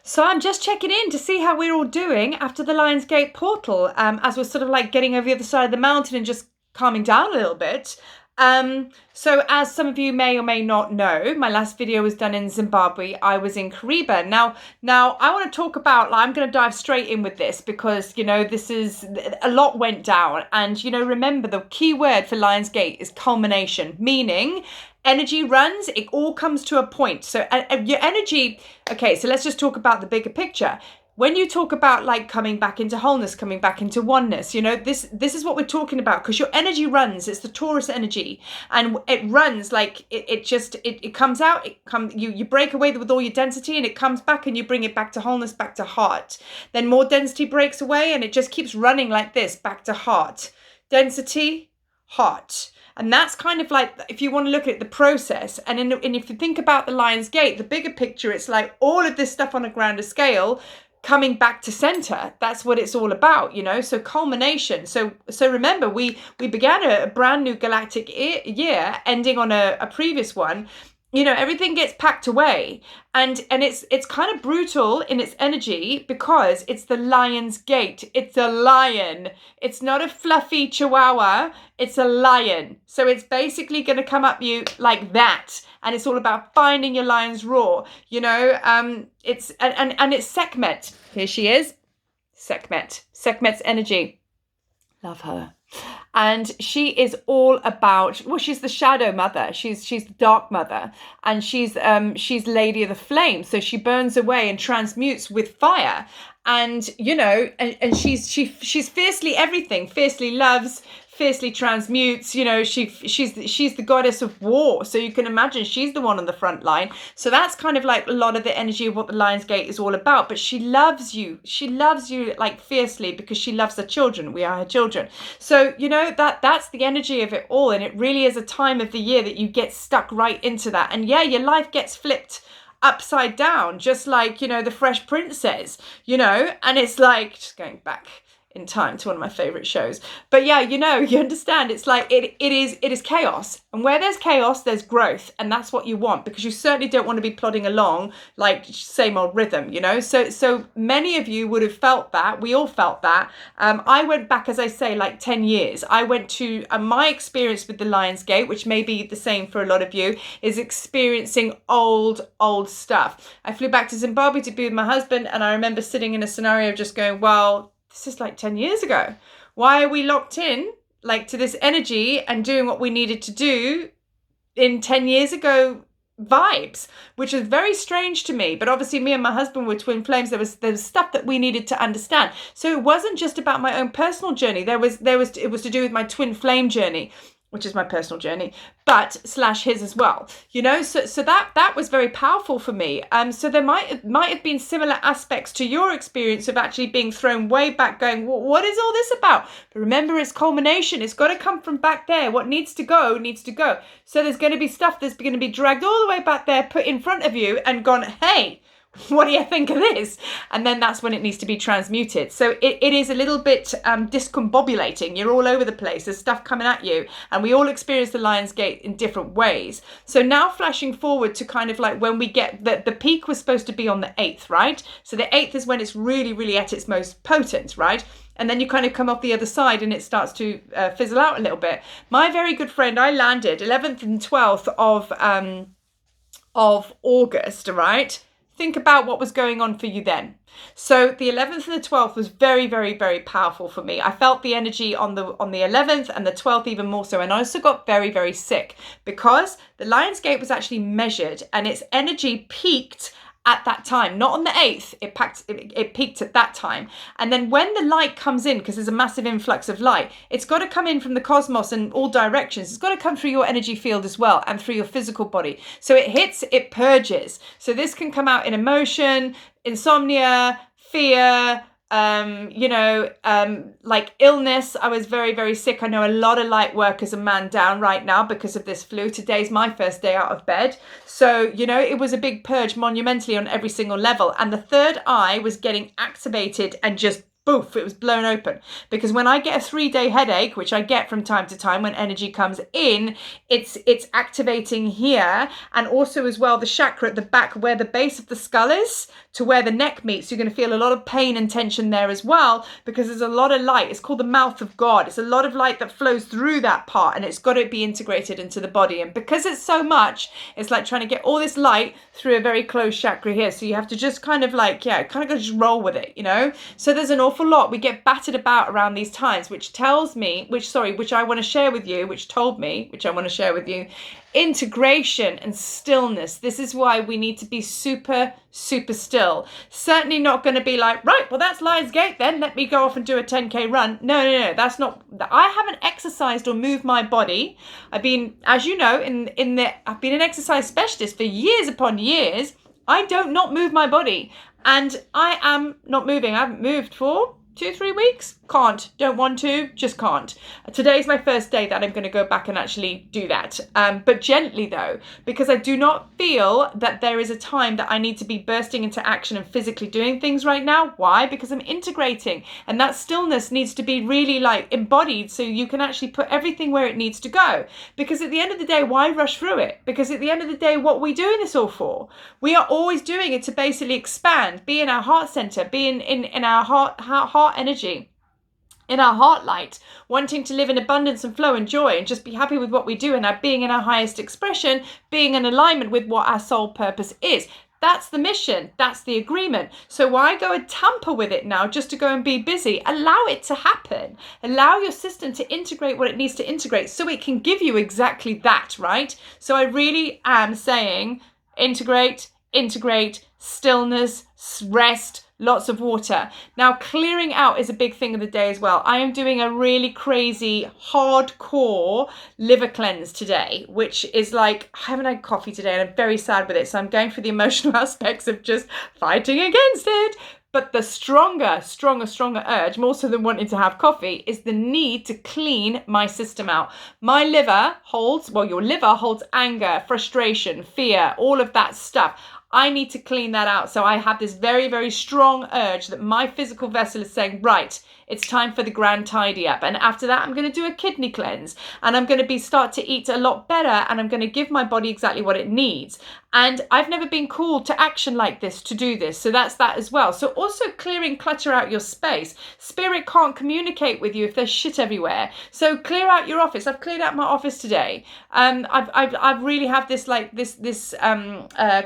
So I'm just checking in to see how we're all doing after the Lionsgate portal, as we're sort of like getting over the other side of the mountain and just calming down a little bit. So as some of you may or may not know, my last video was done in Zimbabwe. I was in Kariba. Now I want to talk about, I'm going to dive straight in with this because, this is, a lot went down. And, remember the key word for Lionsgate is culmination, meaning energy runs, it all comes to a point. So your energy, okay, so let's just talk about the bigger picture. When you talk about like coming back into wholeness, coming back into oneness, this is what we're talking about, because your energy runs. It's the Taurus energy, and it runs like it comes out. You break away with all your density, and it comes back, and you bring it back to wholeness, back to heart. Then more density breaks away, and it just keeps running like this, back to heart, density, heart. And that's kind of like, if you want to look at the process, and if you think about the Lion's Gate, the bigger picture, it's like all of this stuff on a grander scale coming back to center. That's what it's all about, so culmination. So remember, we began a brand new galactic year, ending on a previous one. Everything gets packed away, and it's kind of brutal in its energy because it's the Lion's Gate. It's a lion. It's not a fluffy chihuahua. It's a lion. So it's basically going to come up you like that, and it's all about finding your lion's roar. It's and it's Sekhmet. Here she is, Sekhmet's energy. Love her. And she is all about, she's the shadow mother. She's the dark mother, and she's Lady of the Flame. So she burns away and transmutes with fire. And and she's fiercely everything. Fiercely loves, fiercely transmutes. She's the goddess of war. So you can imagine she's the one on the front line. So that's kind of like a lot of the energy of what the Lion's Gate is all about. But she loves you. She loves you like fiercely because she loves her children. We are her children. So that's the energy of it all. And it really is a time of the year that you get stuck right into that. And yeah, your life gets flipped upside down, just like the Fresh Prince says, and it's like, just going back in time to one of my favorite shows, but yeah, you understand, it's like it is chaos, and where there's chaos there's growth, and that's what you want, because you certainly don't want to be plodding along like same old rhythm, so many of you would have felt that. We all felt that. I went back, as I say, like 10 years. I went to my experience with the Lion's Gate, which may be the same for a lot of you, is experiencing old stuff. I flew back to Zimbabwe to be with my husband, and I remember sitting in a scenario just going, well, this is like 10 years ago. Why are we locked in like to this energy and doing what we needed to do in 10 years ago vibes, which is very strange to me. But obviously me and my husband were twin flames. There was stuff that we needed to understand. So it wasn't just about my own personal journey. It was to do with my twin flame journey, which is my personal journey, but / his as well, so that was very powerful for me. So there might have been similar aspects to your experience of actually being thrown way back, going, well, what is all this about? But remember, it's culmination. It's got to come from back there. What needs to go needs to go. So there's going to be stuff that's going to be dragged all the way back there, put in front of you, and gone, hey, what do you think of this? And then that's when it needs to be transmuted. So it is a little bit discombobulating. You're all over the place. There's stuff coming at you. And we all experience the Lion's Gate in different ways. So now flashing forward to kind of like when we get, the peak was supposed to be on the 8th, right? So the 8th is when it's really, really at its most potent, right? And then you kind of come off the other side and it starts to fizzle out a little bit. My very good friend, I landed 11th and 12th of August, right? Think about what was going on for you then. So the 11th and the 12th was very, very, very powerful for me. I felt the energy on the 11th and the 12th even more so. And I also got very, very sick because the Lion's Gate was actually measured and its energy peaked at that time, not on the 8th, it peaked at that time. And then when the light comes in, because there's a massive influx of light, it's got to come in from the cosmos in all directions. It's got to come through your energy field as well and through your physical body. So it hits, it purges. So this can come out in emotion, insomnia, fear, like illness. I was very, very sick. I know a lot of light workers are man down right now because of this flu. Today's my first day out of bed. So, it was a big purge monumentally on every single level. And the third eye was getting activated and just boof, it was blown open. Because when I get a 3-day headache, which I get from time to time when energy comes in, it's activating here, and also as well the chakra at the back where the base of the skull is to where the neck meets. You're going to feel a lot of pain and tension there as well, because there's a lot of light. It's called the mouth of God. It's a lot of light that flows through that part, and it's got to be integrated into the body. And because it's so much, it's like trying to get all this light through a very closed chakra here. So you have to just kind of like, kind of go just roll with it, you know? So there's an awful lot we get battered about around these times, which tells me, which I want to share with you, which I want to share with you, integration and stillness. This is why we need to be super, super still. Certainly not going to be like, right, well, that's Lions Gate then. Let me go off and do a 10K run. No. That's not, I haven't exercised or moved my body. I've been, as you know, I've been an exercise specialist for years upon years. I don't not move my body, and I am not moving. I haven't moved for 2-3 weeks. Can't, don't want to, just can't. Today's my first day that I'm going to go back and actually do that. But gently though, because I do not feel that there is a time that I need to be bursting into action and physically doing things right now. Why? Because I'm integrating, and that stillness needs to be really like embodied so you can actually put everything where it needs to go. Because at the end of the day, why rush through it? Because at the end of the day, what are we doing this all for? We are always doing it to basically expand, be in our heart center, be in our heart energy, in our heart light, wanting to live in abundance and flow and joy and just be happy with what we do, and being in our highest expression, being in alignment with what our soul purpose is. That's the mission. That's the agreement. So why go and tamper with it now just to go and be busy? Allow it to happen. Allow your system to integrate what it needs to integrate so it can give you exactly that, right? So I really am saying integrate, stillness, rest, lots of water. Now, clearing out is a big thing of the day as well. I am doing a really crazy, hardcore liver cleanse today, which is like, I haven't had coffee today and I'm very sad with it. So I'm going through the emotional aspects of just fighting against it. But the stronger urge, more so than wanting to have coffee, is the need to clean my system out. My liver holds, your liver holds anger, frustration, fear, all of that stuff. I need to clean that out. So I have this very, very strong urge that my physical vessel is saying, right, it's time for the grand tidy up. And after that, I'm going to do a kidney cleanse, and I'm going to start to eat a lot better, and I'm going to give my body exactly what it needs. And I've never been called to action like this, to do this. So that's that as well. So also clearing clutter out your space. Spirit can't communicate with you if there's shit everywhere. So clear out your office. I've cleared out my office today. I've really have this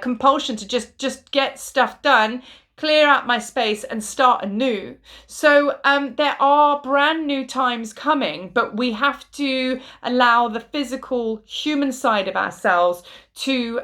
compulsion to just get stuff done, clear out my space and start anew. So there are brand new times coming, but we have to allow the physical human side of ourselves to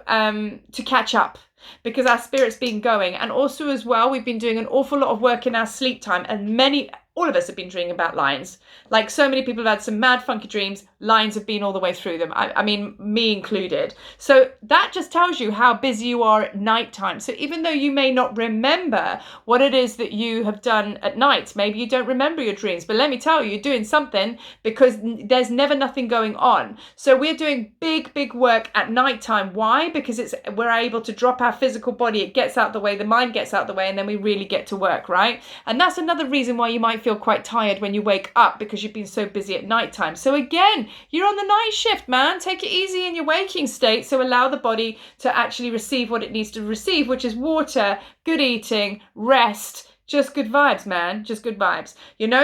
catch up, because our spirit's been going. And also as well, we've been doing an awful lot of work in our sleep time, and all of us have been dreaming about lines. Like, so many people have had some mad funky dreams. Lines have been all the way through them. I mean, me included. So that just tells you how busy you are at nighttime. So even though you may not remember what it is that you have done at night, maybe you don't remember your dreams, but let me tell you, you're doing something, because there's never nothing going on. So we're doing big work at nighttime. Why? Because we're able to drop our physical body. It gets out the way, the mind gets out the way, and then we really get to work, right? And that's another reason why you might feel quite tired when you wake up, because you've been so busy at nighttime. So again, you're on the night shift, man. Take it easy in your waking state. So allow the body to actually receive what it needs to receive, which is water, good eating, rest, just good vibes, man. Just good vibes.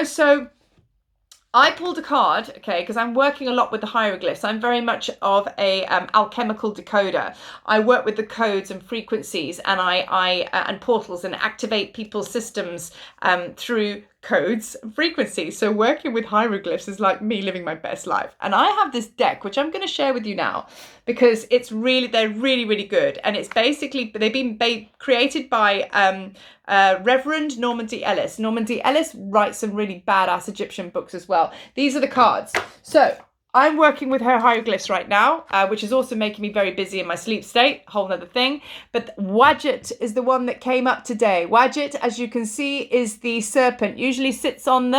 So I pulled a card, okay, because I'm working a lot with the hieroglyphs. I'm very much of a alchemical decoder. I work with the codes and frequencies, and and portals, and activate people's systems through codes and frequencies. So working with hieroglyphs is like me living my best life. And I have this deck, which I'm going to share with you now, because they're really good. And it's basically, they've been created by Reverend Norman D. Ellis. Norman D. Ellis writes some really badass Egyptian books as well. These are the cards. So I'm working with her hieroglyphs right now, which is also making me very busy in my sleep state, whole nother thing. But Wadjet is the one that came up today. Wadjet, as you can see, is the serpent. Usually sits on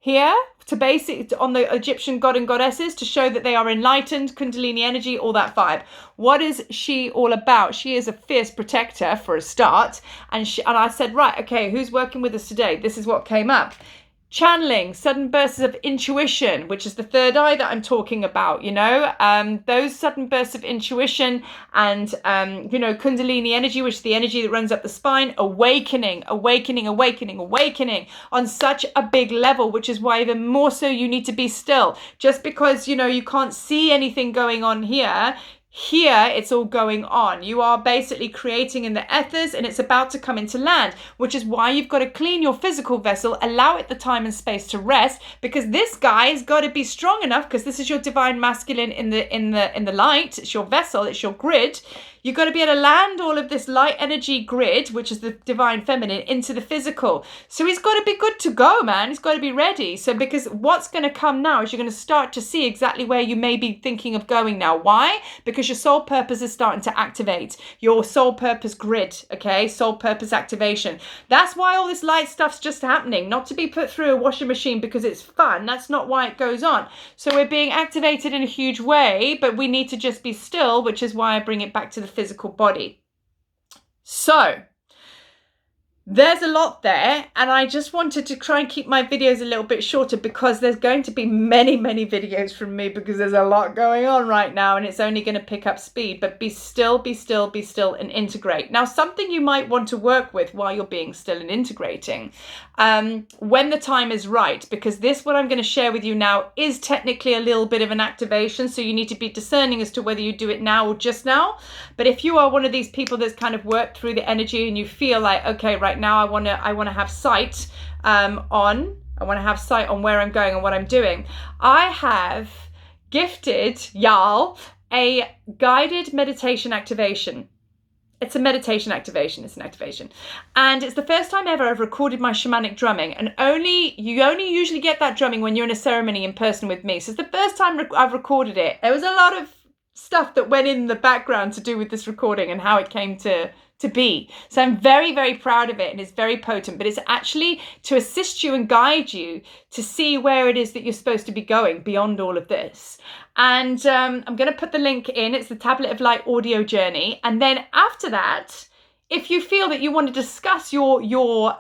here to base it on the Egyptian god and goddesses to show that they are enlightened, Kundalini energy, all that vibe. What is she all about? She is a fierce protector for a start. And I said, right, okay, who's working with us today? This is what came up. Channeling, sudden bursts of intuition, which is the third eye that I'm talking about, those sudden bursts of intuition and, Kundalini energy, which is the energy that runs up the spine, awakening on such a big level, which is why even more so you need to be still. Just because, you can't see anything going on here it's all going on. You are basically creating in the ethers and it's about to come into land, which is why you've got to clean your physical vessel, allow it the time and space to rest, because this guy has got to be strong enough, because this is your divine masculine in the light. It's your vessel, it's your grid. You've got to be able to land all of this light energy grid, which is the divine feminine, into the physical. So he's got to be good to go, man. He's got to be ready. So because what's going to come now is you're going to start to see exactly where you may be thinking of going now. Why? Because your soul purpose is starting to activate. Your soul purpose grid, okay? Soul purpose activation. That's why all this light stuff's just happening. Not to be put through a washing machine because it's fun. That's not why it goes on. So we're being activated in a huge way, but we need to just be still, which is why I bring it back to the physical body. So there's a lot there, and I just wanted to try and keep my videos a little bit shorter because there's going to be many videos from me because there's a lot going on right now and it's only going to pick up speed. But be still and integrate. Now, something you might want to work with while you're being still and integrating, when the time is right, because what I'm going to share with you now is technically a little bit of an activation, so you need to be discerning as to whether you do it now or just now. But if you are one of these people that's kind of worked through the energy and you feel like, okay, right now I want to have sight on where I'm going and what I'm doing, I have gifted y'all a guided meditation activation. It's a meditation activation. It's an activation. And it's the first time ever I've recorded my shamanic drumming. And you only usually get that drumming when you're in a ceremony in person with me. So it's the first time I've recorded it. There was a lot of stuff that went in the background to do with this recording and how it came to be. So I'm very proud of it, and it's very potent, but it's actually to assist you and guide you to see where it is that you're supposed to be going beyond all of this. And I'm going to put the link in. It's the Tablet of Light audio journey. And then after that, if you feel that you want to discuss your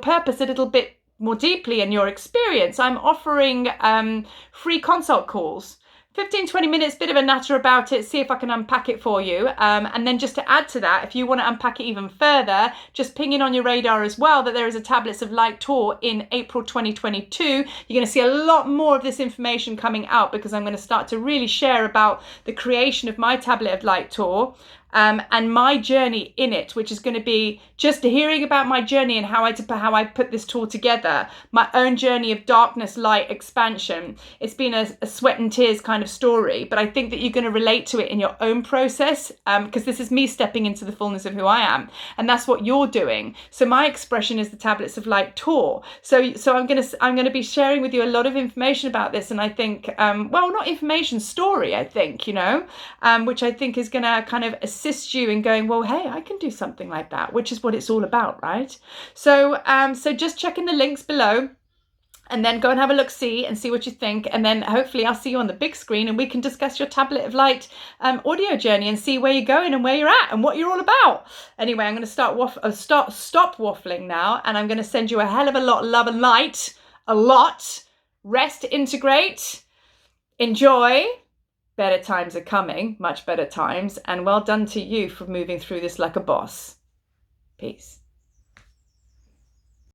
purpose a little bit more deeply and your experience, I'm offering free consult calls. 15-20 minutes, bit of a natter about it, see if I can unpack it for you. And then just to add to that, if you want to unpack it even further, just ping in on your radar as well that there is a Tablets of Light tour in April 2022. You're going to see a lot more of this information coming out because I'm going to start to really share about the creation of my Tablet of Light tour. And my journey in it, which is going to be just hearing about my journey and how I put this tour together, my own journey of darkness, light, expansion. It's been a sweat and tears kind of story, but I think that you're going to relate to it in your own process, because this is me stepping into the fullness of who I am, and that's what you're doing. So my expression is the Tablets of Light tour. So I'm going to be sharing with you a lot of information about this, and I think, not information, story, I think, which I think is going to kind of assist you in going, well, hey, I can do something like that, which is what it's all about, right? So just check in the links below and then go and have a look-see and see what you think. And then hopefully I'll see you on the big screen and we can discuss your Tablet of Light audio journey and see where you're going and where you're at and what you're all about. Anyway, I'm going to stop waffling now, and I'm going to send you a hell of a lot of love and light, a lot. Rest, integrate, enjoy. Better times are coming, much better times, and well done to you for moving through this like a boss. Peace.